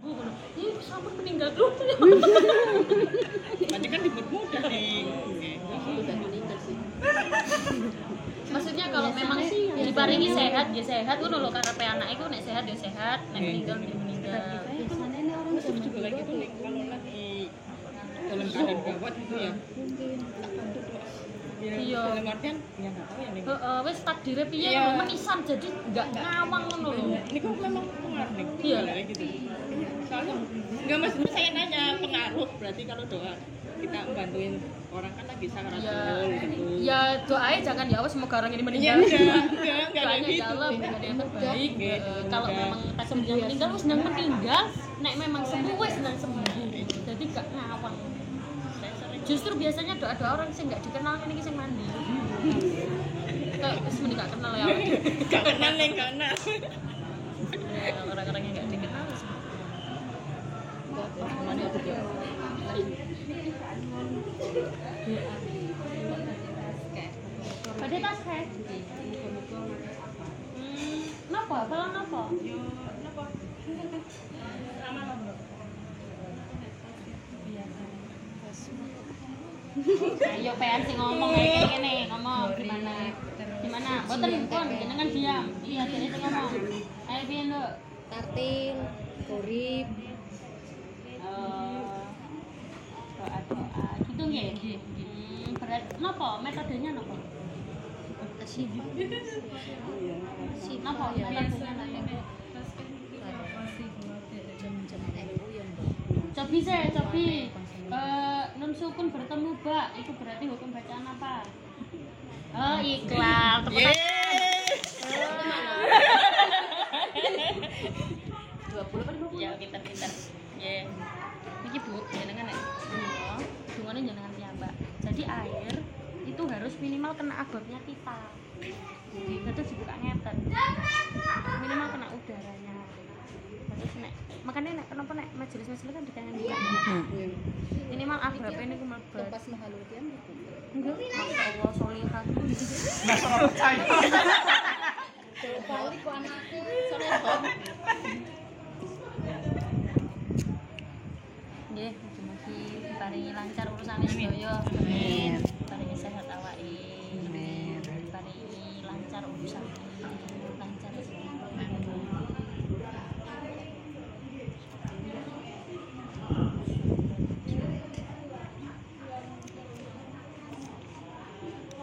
Ih, sampun meninggal dulu. Tadi kan dipermudah nih. Udah meninggal sih. Maksudnya kalau memang diparingi sehat, ya sehat ngono lho karepe anak iku nek sehat ya sehat, nek meninggal ya meninggal. Biasanya ini orang Terus juga lagi tuh nih, kalau lagi dalam keadaan gawat gitu ya. Tak bantu doa. Ya, Iya. dalam artian ya enggak tahu ya nih. Heeh, wis takdire piye Iya. lho menisan jadi enggak ngawang ngono lho. Ini kok memang pengaruh nih. Iya. Kayak gitu. Soalnya enggak maksudnya saya nanya pengaruh berarti kalau doa kita bantuin orang kan lagi sangat Ya, gitu. ya doain jangan ya Allah semoga orang ini Iya, meninggal. enggak kayak Doanya gitu. ya Allah biar dia terbaik. Iya, Kalau semoga. memang takdir yang meninggal wis nang meninggal, nek memang sembuh wis nang sembuh. Jadi gak ngawang. Justru biasanya doa-doa orang sing gak dikenal ini sing mandi. Kayak wis mending gak kenal ya. Gak kenal nih, gak kenal. Ya, orang-orang yang gak dikenal wis. Pada tas kayak. Napa? Kalau napa? Ayo pengen sih ngomong kayak gini, ngomong gimana? Gimana? Boten pun jenengan diam. Iya, jadi sing ngomong. Ayo piye, Nduk? Tartil, gorib, Doa-doa gitu nggih. Berat napa? Metodenya napa? asyifa. Napa? Metodenya napa? NU yang Cobi saya, cobi. Nun sukun bertemu bak, itu berarti hukum bacaan apa? Oh, ikhlas. Tepuk tangan. 20 kan 20. Ya, pinter-pinter. Nggih. Iki Bu, jenengan nek dungo, dungane jenengan piyambak. Jadi air itu harus minimal kena ababnya kita. Terus dibuka ngeten. Minimal kena udaranya. Terus nek makanya nek kenapa nek majelis-majelis kan dikangen buka. Minimal abab ini ku mlebet. Lepas mahalul kiam itu. Enggak, masyaallah solihah. Enggak salah percaya. Balik kok anakku solehah. Nggih, mugi-mugi diparingi lancar urusane sedaya. Amin. Diparingi sehat awake. Amin. Diparingi lancar urusane. Lancar sedaya.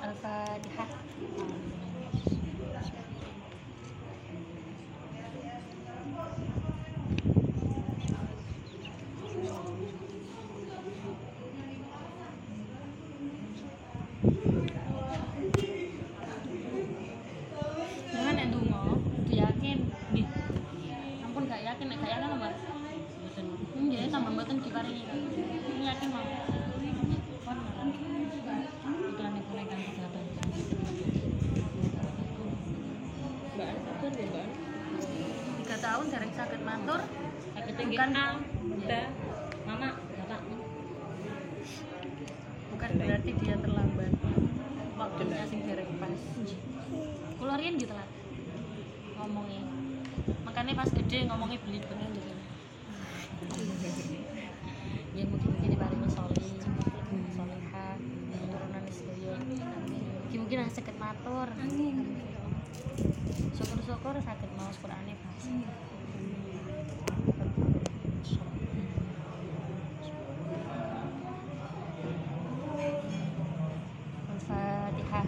Al-Fatihah. Jangan nek ndonga, kudu yakin. Nggih. Ampun gak yakin, nek gak yakin apa? Mboten. Nggih, tambah mboten diparingi. Yakin mau. Putrane kula ingkang kegatan. Mbak An sabar ya, Mbak An. 3 tahun dereng saged matur. Bukan Bunda, Mama, Bapak. Bukan berarti dia terlambat. Waktunya sing dereng pas. Kula riyen nggih telat. Ngomongnya. Makanya pas gede ngomongnya beli bener gitu. Ya mungkin diparingi solih, solihah, keturunan sedaya. Mungkin nang saged matur. Syukur-syukur saged maos Qur'ane pas. Al-Fatihah.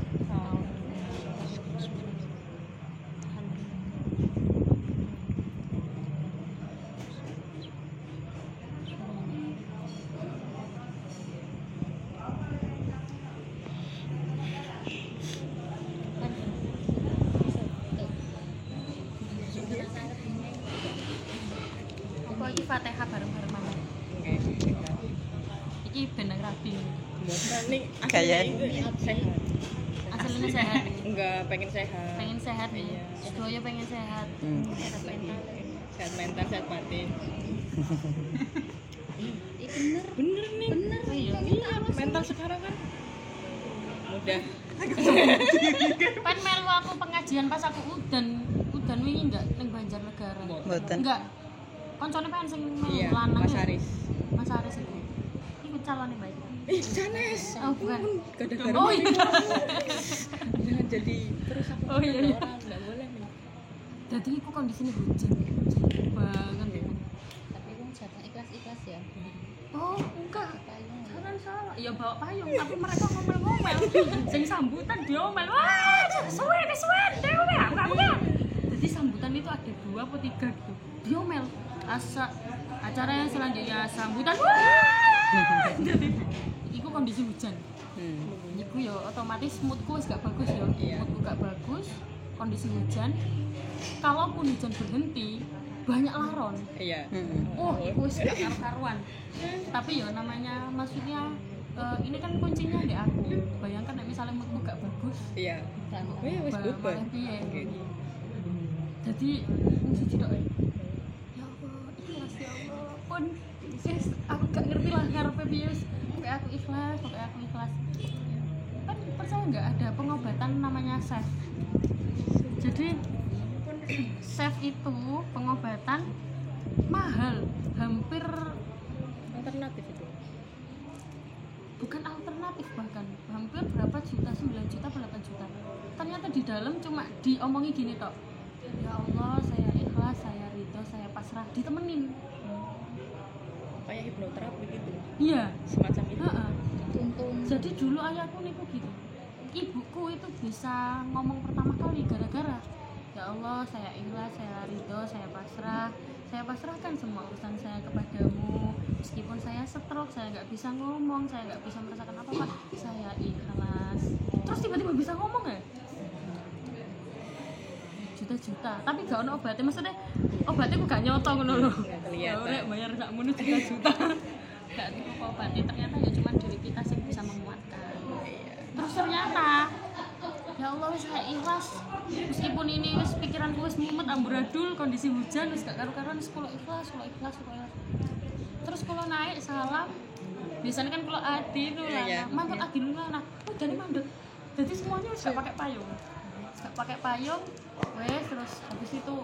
Apa iki Fatihah bareng-bareng Mama? Oke. Iki ben nang rabi. Nih, Kayak sehat. Aslinya sehat. Enggak pengen sehat. Pengen sehat nih. Iya. Sedoyo pengen sehat. Sehat mental. Sehat mental, sehat batin. Bener. Bener nih. Bener. Iya. Iya, mental sekarang kan mudah. Kan melu aku pengajian pas aku udan wingi enggak ning Banjarnegara. Mboten. Enggak. koncone pengen sing Iya, lanang. Mas ya? Aris. Mas Aris itu. Iku calonnya baik. Janes. Oh, bukan. Gara-gara Oh iya. jangan jadi terus aku Oh, iya, iya. orang enggak boleh nih. Jadi iku kondisinya hujan banget. Tapi wong jarang ikhlas-ikhlas ya. Oh, enggak. Payung. Salah. Ya bawa payung, tapi mereka ngomel-ngomel. Sing sambutan diomel. Wah, suwe, dewe, aku ya. Jadi sambutan itu ada 2 atau 3 gitu. Diomel. Acara yang selanjutnya sambutan. Wah. Jadi iku kondisi hujan. Iku ya otomatis moodku wis gak bagus ya. Iya. Moodku gak bagus, kondisi hujan. Kalaupun hujan berhenti, banyak laron. Iya. Oh, iku wis gak karu-karuan. Tapi ya namanya maksudnya ini kan kuncinya di aku. Bayangkan nek misalnya moodku gak bagus, Iya. Wis bubar. malah piye. Oke. Jadi mesti tidak ya Allah, ikhlas ya Allah. Pun wis aku gak ngerti lah ngarepe piye wis. Pokoknya aku ikhlas. Kan percaya nggak ada pengobatan namanya SEF. Jadi SEF itu pengobatan mahal, hampir Alternatif itu. bukan alternatif, bahkan hampir berapa juta, 9 juta atau 8 juta. Ternyata di dalam cuma diomongi gini tok, ya Allah saya ikhlas, saya ridho, saya pasrah, ditemenin. Kayak hipnoterapi gitu. Iya. Semacam itu. Heeh. Tuntun. Jadi dulu ayahku niku gitu. Ibuku itu bisa ngomong pertama kali gara-gara ya Allah saya ikhlas, saya ridho, saya pasrahkan semua urusan saya kepadamu. Meskipun saya stroke, saya nggak bisa ngomong, saya nggak bisa merasakan apa-apa, saya ikhlas. Terus tiba-tiba bisa ngomong ya? Juta-juta, tapi gak ono obatnya, maksudnya obatnya aku gak nyotong ngono lho. Nggak kelihatan. Ya bayar sakmu juta-juta. Gak tahu apa obatnya, ternyata ya cuma diri kita sih bisa menguatkan. Terus ternyata ya Allah wis saya ikhlas, meskipun ini wis pikiranku wis mumet amburadul, kondisi hujan wis gak karu-karuan, wis kalau ikhlas. Terus kalau naik salam, biasanya kan kalau adi itu lah, Iya. mantap adi lu nah, udah nih mandek. Jadi semuanya wis gak pakai payung, wes terus habis itu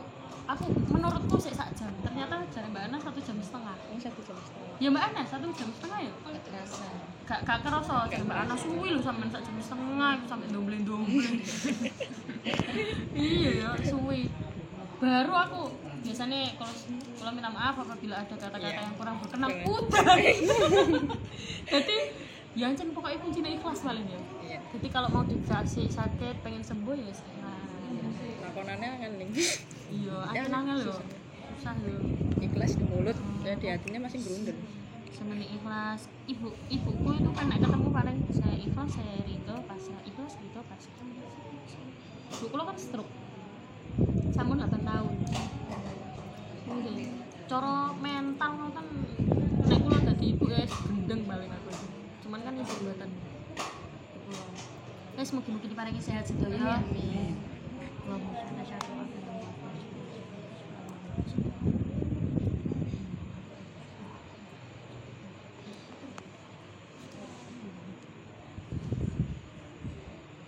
aku menurutku sih 1 jam, ternyata jare Mbak Ana 1,5 jam. Ini 1 jam setengah. Ya Mbak Ana 1,5 jam ya. Gak terasa. Gak kerasa, jare Mbak Ana suwi lho sampean 1,5 jam iku sampe ndomble-ndomble. Iya ya, suwi. Baru aku biasanya kalau minta maaf apabila ada kata-kata Iya. yang kurang berkenan, Jangan. udah. Jadi ya ancen pokoknya kuncinya ikhlas paling ya. Iya. Jadi kalau mau dikasih sakit pengen sembuh ya ikhlas. Lakonannya kan ning Iya, angel-angel lho. Susah lho. ikhlas di mulut, ya di hatinya masih grundel. Semeni ikhlas. Ibuku itu kan nek ketemu paling saya ikhlas, saya ridho, pasrah. Ikhlas, ridho, pasrah. Ibuku lo kan stroke. Sampun 8 tahun. Nggih. Cara mental kan nek kula dadi ibu ya gendeng paling aku. Cuman kan ibu buatan. Wes mugi-mugi diparingi sehat sedaya. Amin. Allahumma sholli ala Muhammad.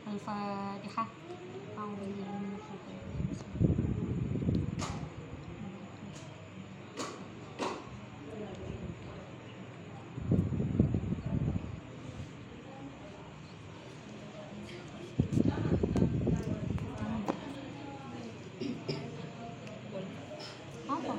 Al-Fatihah. Apa?